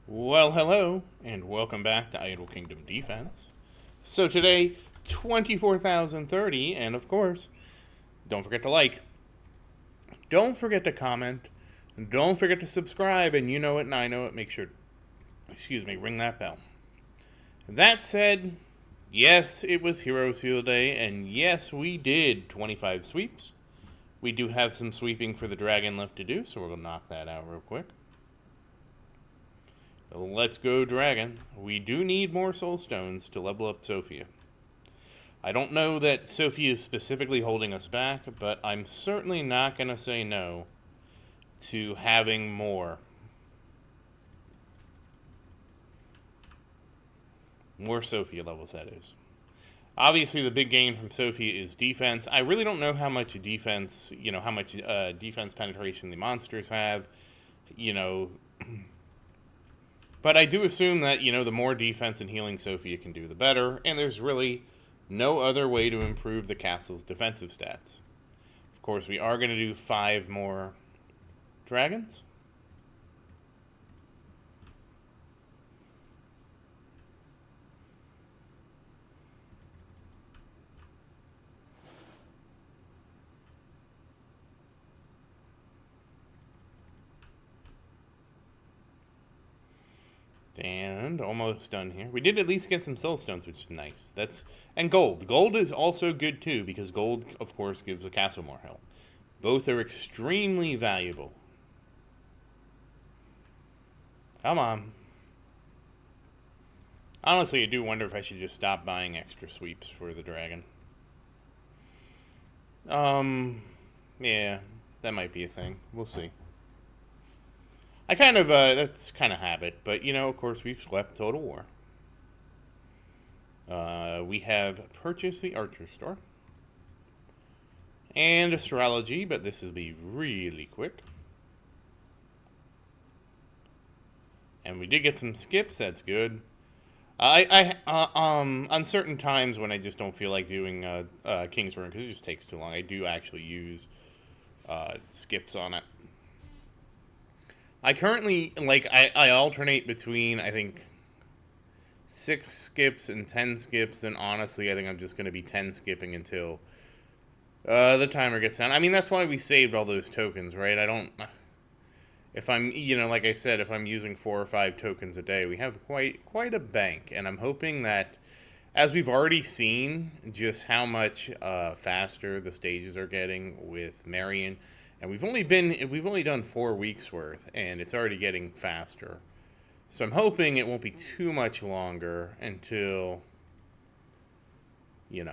Well, hello, and welcome back to Idle Kingdom Defense. So today, 24,030, and of course, don't forget to like, don't forget to comment, don't forget to subscribe, and you know it and I know it, make sure, ring that bell. That said, yes, it was Hero Seal Day, and yes, we did 25 sweeps. We do have some sweeping for the dragon left to do, so we're going to knock that out real quick. Let's go, dragon. We do need more soul stones to level up Sophia. I don't know that Sophia is specifically holding us back, but I'm certainly not going to say no to having more. More Sophia levels, that is. Obviously, the big gain from Sophia is defense. I really don't know how much defense, how much defense penetration the monsters have, you know, but I do assume that, the more defense and healing Sophia can do, the better, and there's really no other way to improve the castle's defensive stats. Of course, we are going to do 5 more dragons. And almost done here. We did at least get some soul stones, which is nice. And gold. Gold is also good too, because gold, of course, gives the castle more health. Both are extremely valuable. Come on. Honestly, I do wonder if I should just stop buying extra sweeps for the dragon. Yeah, that might be a thing. We'll see. That's kind of habit, but of course, we've swept Total War. We have purchased the Archer Store and Astrology, but this will be really quick. And we did get some skips, that's good. On certain times when I just don't feel like doing King's Rune, because it just takes too long, I do actually use skips on it. I currently, I alternate between, I think, 6 skips and 10 skips, and honestly, I think I'm just going to be 10 skipping until the timer gets down. I mean, that's why we saved all those tokens, right? If I'm, like I said, if I'm using 4 or 5 tokens a day, we have quite a bank, and I'm hoping that, as we've already seen, just how much faster the stages are getting with Marion. And we've only done 4 weeks worth, and it's already getting faster. So I'm hoping it won't be too much longer until, we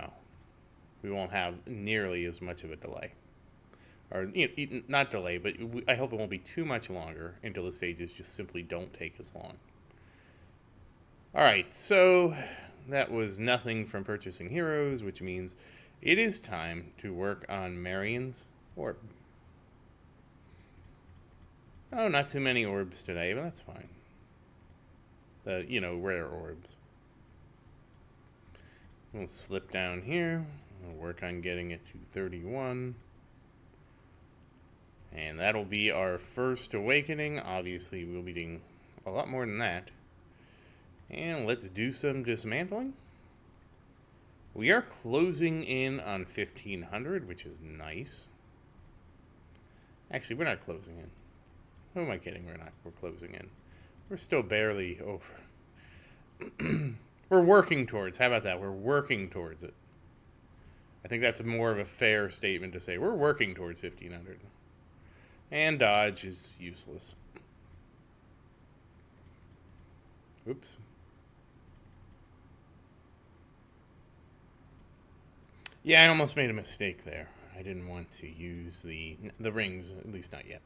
won't have nearly as much of a delay. Or, not delay, but I hope it won't be too much longer until the stages just simply don't take as long. Alright, so that was nothing from purchasing heroes, which means it is time to work on Marion's orb. Oh, not too many orbs today, but that's fine. The, rare orbs. We'll slip down here. We'll work on getting it to 31. And that'll be our first awakening. Obviously, we'll be doing a lot more than that. And let's do some dismantling. We are closing in on 1,500, which is nice. Actually, we're not closing in. Who am I kidding? We're closing in. We're still barely over. We're working towards. How about that? We're working towards it. I think that's more of a fair statement to say. We're working towards 1,500. And dodge is useless. Oops. Yeah, I almost made a mistake there. I didn't want to use the rings, at least not yet.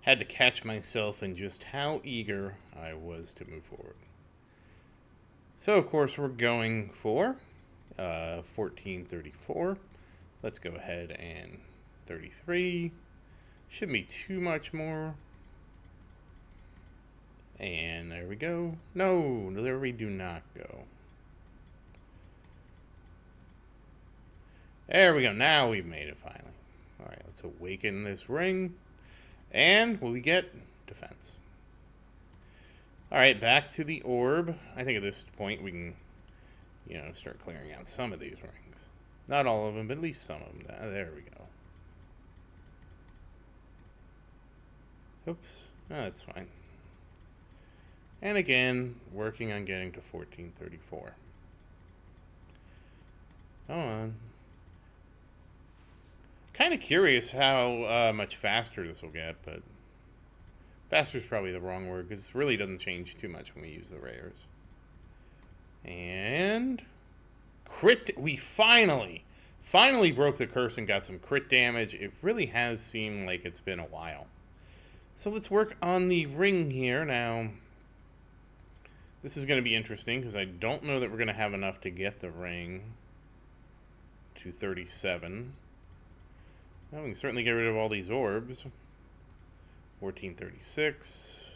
Had to catch myself in just how eager I was to move forward. So, of course, we're going for 1434. Let's go ahead and 33. Shouldn't be too much more. And there we go. No, there we do not go. There we go. Now we've made it finally. Alright, let's awaken this ring. And we get defense. Alright, back to the orb. I think at this point we can, start clearing out some of these rings. Not all of them, but at least some of them. There we go. Oops. Oh, that's fine. And again, working on getting to 1434. Come on. Kind of curious how much faster this will get, but faster is probably the wrong word because it really doesn't change too much when we use the rares. And crit. We finally broke the curse and got some crit damage. It really has seemed like it's been a while. So let's work on the ring here now. This is going to be interesting because I don't know that we're going to have enough to get the ring to 37. Well, we can certainly get rid of all these orbs. 1436.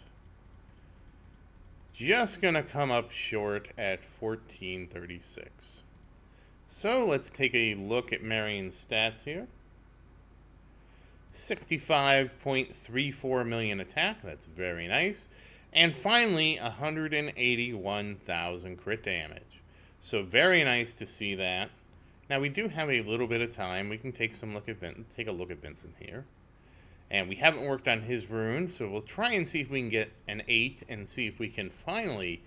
Just going to come up short at 1436. So let's take a look at Marion's stats here. 65.34 million attack. That's very nice. And finally, 181,000 crit damage. So very nice to see that. Now we do have a little bit of time. We can take a look at Vincent here. And we haven't worked on his rune, so we'll try and see if we can get an 8 and see if we can finally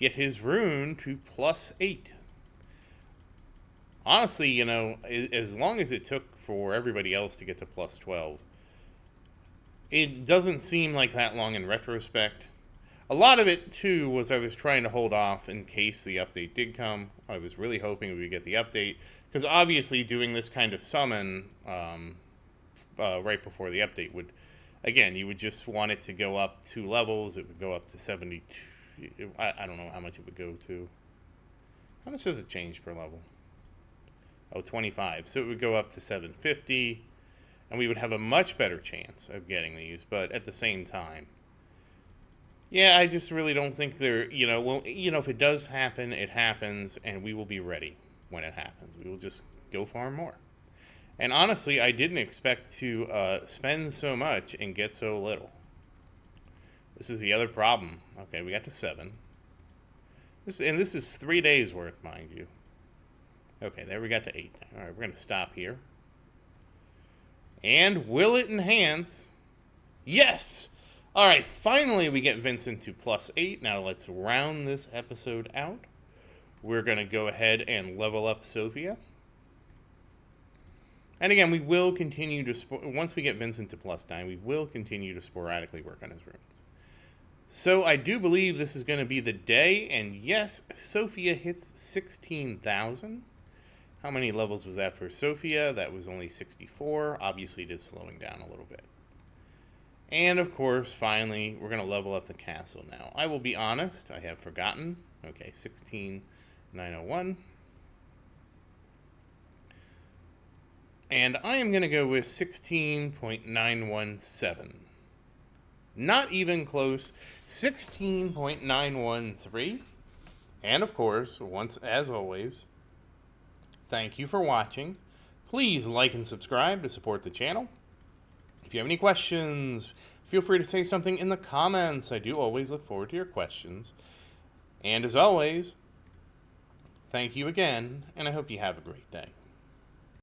get his rune to +8. Honestly, as long as it took for everybody else to get to +12, it doesn't seem like that long in retrospect. A lot of it, too, was I was trying to hold off in case the update did come. I was really hoping we would get the update, because obviously doing this kind of summon right before the update would, again, you would just want it to go up 2 levels. It would go up to 72. I don't know how much it would go to. How much does it change per level? Oh, 25. So it would go up to 750, and we would have a much better chance of getting these, but at the same time, yeah, I just really don't think they're, if it does happen, it happens, and we will be ready when it happens. We will just go farm more. And honestly, I didn't expect to spend so much and get so little. This is the other problem. Okay, we got to 7. This is 3 days worth, mind you. Okay, there we got to 8. All right, we're going to stop here. And will it enhance? Yes! All right, finally we get Vincent to +8. Now let's round this episode out. We're going to go ahead and level up Sophia. And again, we will continue to, once we get Vincent to +9, we will continue to sporadically work on his runes. So I do believe this is going to be the day, and yes, Sophia hits 16,000. How many levels was that for Sophia? That was only 64. Obviously, it is slowing down a little bit. And of course, finally, we're going to level up the castle now. I will be honest, I have forgotten. Okay, 16,901. And I am going to go with 16.917. Not even close. 16.913. And of course, as always, thank you for watching. Please like and subscribe to support the channel. If you have any questions, feel free to say something in the comments. I do always look forward to your questions. And as always, thank you again, and I hope you have a great day.